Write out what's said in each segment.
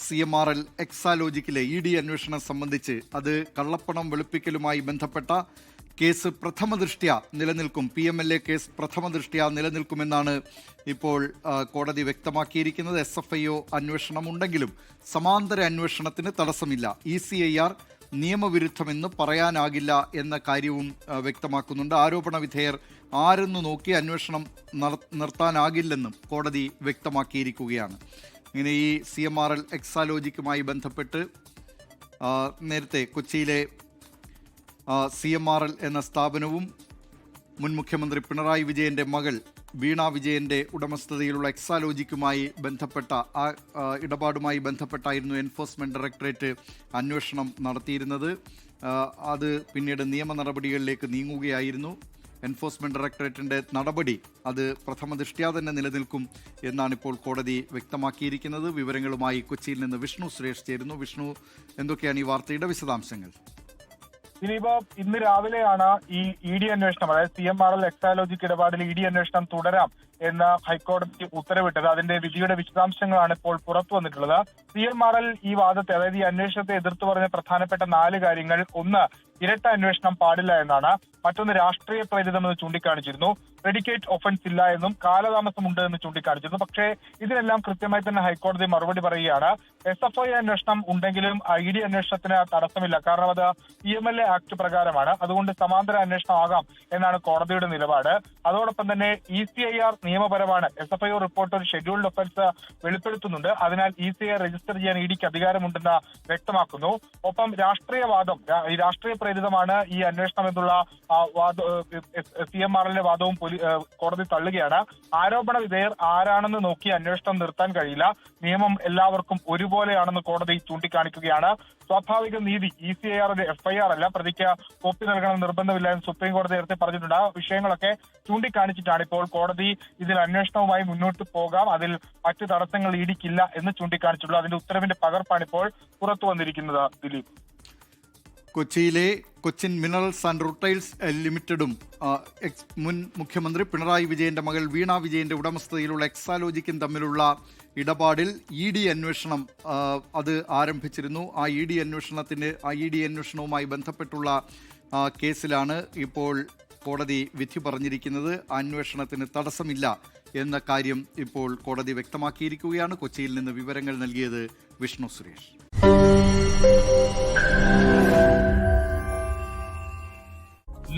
CMRL എക്സാലോജിക്കിലെ ED അന്വേഷണം സംബന്ധിച്ച് അത് കള്ളപ്പണം വെളുപ്പിക്കലുമായി ബന്ധപ്പെട്ട കേസ് പ്രഥമദൃഷ്ട്യാ നിലനിൽക്കും. PMLA കേസ് പ്രഥമദൃഷ്ട്യാ നിലനിൽക്കുമെന്നാണ് ഇപ്പോൾ കോടതി വ്യക്തമാക്കിയിരിക്കുന്നത്. SFIO അന്വേഷണമുണ്ടെങ്കിലും സമാന്തര അന്വേഷണത്തിന് തടസ്സമില്ല. ECIR നിയമവിരുദ്ധമെന്ന് പറയാനാകില്ല എന്ന കാര്യവും വ്യക്തമാക്കുന്നുണ്ട്. ആരോപണ വിധേയർ ആരെന്ന് നോക്കി അന്വേഷണം നിർത്താനാകില്ലെന്നും കോടതി വ്യക്തമാക്കിയിരിക്കുകയാണ്. ഇങ്ങനെ ഈ CMRL എക്സാലോജിക്കുമായി ബന്ധപ്പെട്ട് നേരത്തെ കൊച്ചിയിലെ CMRL എന്ന സ്ഥാപനവും മുൻ മുഖ്യമന്ത്രി പിണറായി വിജയൻ്റെ മകൾ വീണ വിജയൻ്റെ ഉടമസ്ഥതയിലുള്ള എക്സാലോജിക്കുമായി ബന്ധപ്പെട്ട ഇടപാടുമായി ബന്ധപ്പെട്ടായിരുന്നു എൻഫോഴ്സ്മെൻറ്റ് ഡയറക്ടറേറ്റ് അന്വേഷണം നടത്തിയിരുന്നത്. അത് പിന്നീട് നിയമ നടപടികളിലേക്ക് നീങ്ങുകയായിരുന്നു. എൻഫോഴ്സ്മെൻറ്റ് ഡയറക്ടറേറ്റിൻ്റെ നടപടി അത് പ്രഥമദൃഷ്ട്യാ തന്നെ നിലനിൽക്കും എന്നാണ് ഇപ്പോൾ കോടതി വ്യക്തമാക്കിയിരിക്കുന്നത്. വിവരങ്ങളുമായി കൊച്ചിയിൽ നിന്ന് വിഷ്ണു സുരേഷ് ചേരുന്നു. വിഷ്ണു, എന്തൊക്കെയാണ് ഈ വാർത്തയുടെ വിശദാംശങ്ങൾ? ദിലീപ്, ഇന്ന് രാവിലെയാണ് ഈ ED അന്വേഷണം, അതായത് CMRL എക്സാലോജിക് ഇടപാടിൽ ED അന്വേഷണം തുടരാം എന്ന് ഹൈക്കോടതി ഉത്തരവിട്ടത്. അതിന്റെ വിധിയുടെ വിശദാംശങ്ങളാണ് ഇപ്പോൾ പുറത്തു വന്നിട്ടുള്ളത്. CMRL ഈ വാദത്തെ, അതായത് ഈ അന്വേഷണത്തെ എതിർത്തു പറഞ്ഞ പ്രധാനപ്പെട്ട 4 കാര്യങ്ങൾ: ഒന്ന്, ഇരട്ട അന്വേഷണം പാടില്ല എന്നാണ്. മറ്റൊന്ന്, രാഷ്ട്രീയ പ്രേരിതമെന്ന് ചൂണ്ടിക്കാണിച്ചിരുന്നു. പ്രെഡിക്കേറ്റ് ഒഫൻസ് ഇല്ല എന്നും കാലതാമസമുണ്ട് എന്ന് ചൂണ്ടിക്കാണിച്ചിരുന്നു. പക്ഷേ ഇതിനെല്ലാം കൃത്യമായി തന്നെ ഹൈക്കോടതി മറുപടി പറയുകയാണ്. SFI അന്വേഷണം ഉണ്ടെങ്കിലും ED അന്വേഷണത്തിന് തടസ്സമില്ല, കാരണം അത് PMLA ആക്ട് പ്രകാരമാണ്. അതുകൊണ്ട് സമാന്തര അന്വേഷണം ആകാം എന്നാണ് കോടതിയുടെ നിലപാട്. അതോടൊപ്പം തന്നെ ECIR നിയമപരമാണ്. SFIO റിപ്പോർട്ട് ഒരു ഷെഡ്യൂൾഡ് ഒഫൻസ് വെളിപ്പെടുത്തുന്നുണ്ട്. അതിനാൽ ECIR രജിസ്റ്റർ ചെയ്യാൻ EDക്ക് അധികാരമുണ്ടെന്ന് വ്യക്തമാക്കുന്നു. ഒപ്പം രാഷ്ട്രീയവാദം, ഈ രാഷ്ട്രീയ പ്രേരിതമാണ് ഈ അന്വേഷണം എന്നുള്ള CMRLന്റെ വാദവും കോടതി തള്ളുകയാണ്. ആരോപണ വിധേയർ ആരാണെന്ന് നോക്കി അന്വേഷണം നിർത്താൻ കഴിയില്ല. നിയമം എല്ലാവർക്കും ഒരുപോലെയാണെന്ന് കോടതി ചൂണ്ടിക്കാണിക്കുകയാണ്. സ്വാഭാവിക നീതി ECIR FIR അല്ല, പ്രതിക്ക് കോപ്പി നൽകണം നിർബന്ധമില്ല എന്ന് സുപ്രീം കോടതി നേരത്തെ പറഞ്ഞിട്ടുണ്ട്. ആ വിഷയങ്ങളൊക്കെ ചൂണ്ടിക്കാണിച്ചിട്ടാണ് ഇപ്പോൾ കോടതി ഇതിൽ അന്വേഷണവുമായി മുന്നോട്ട് പോകാം, അതിൽ മറ്റ് തടസ്സങ്ങൾ EDക്കില്ല എന്ന് ചൂണ്ടിക്കാണിച്ചിട്ടുള്ളൂ. അതിന്റെ ഉത്തരവിന്റെ പകർപ്പാണ് ഇപ്പോൾ പുറത്തു വന്നിരിക്കുന്നത്. ദിലീപ്, കൊച്ചിയിലെ കൊച്ചിൻ മിനറൽസ് ആൻഡ് റൂട്ടൈൽസ് ലിമിറ്റഡും മുൻ മുഖ്യമന്ത്രി പിണറായി വിജയൻ്റെ മകൾ വീണ വിജയൻ്റെ ഉടമസ്ഥതയിലുള്ള എക്സാലോജിക്കും തമ്മിലുള്ള ഇടപാടിൽ ED അന്വേഷണം അത് ആരംഭിച്ചിരുന്നു. ആ ED അന്വേഷണവുമായി ബന്ധപ്പെട്ടുള്ള കേസിലാണ് ഇപ്പോൾ കോടതി വിധി പറഞ്ഞിരിക്കുന്നത്. അന്വേഷണത്തിന് തടസ്സമില്ല എന്ന കാര്യം ഇപ്പോൾ കോടതി വ്യക്തമാക്കിയിരിക്കുകയാണ്. കൊച്ചിയിൽ നിന്ന് വിവരങ്ങൾ നൽകിയത് വിഷ്ണു സുരേഷ്.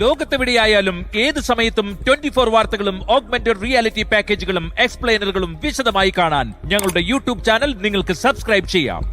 ലോകത്തെവിടെയായാലും ഏത് സമയത്തും 24 വാർത്തകളും ഓഗ്മെന്റഡ് റിയാലിറ്റി പാക്കേജുകളും എക്സ്പ്ലെയിനറുകളും വിശദമായി കാണാൻ ഞങ്ങളുടെ YouTube ചാനൽ നിങ്ങൾക്ക് സബ്സ്ക്രൈബ് ചെയ്യാം.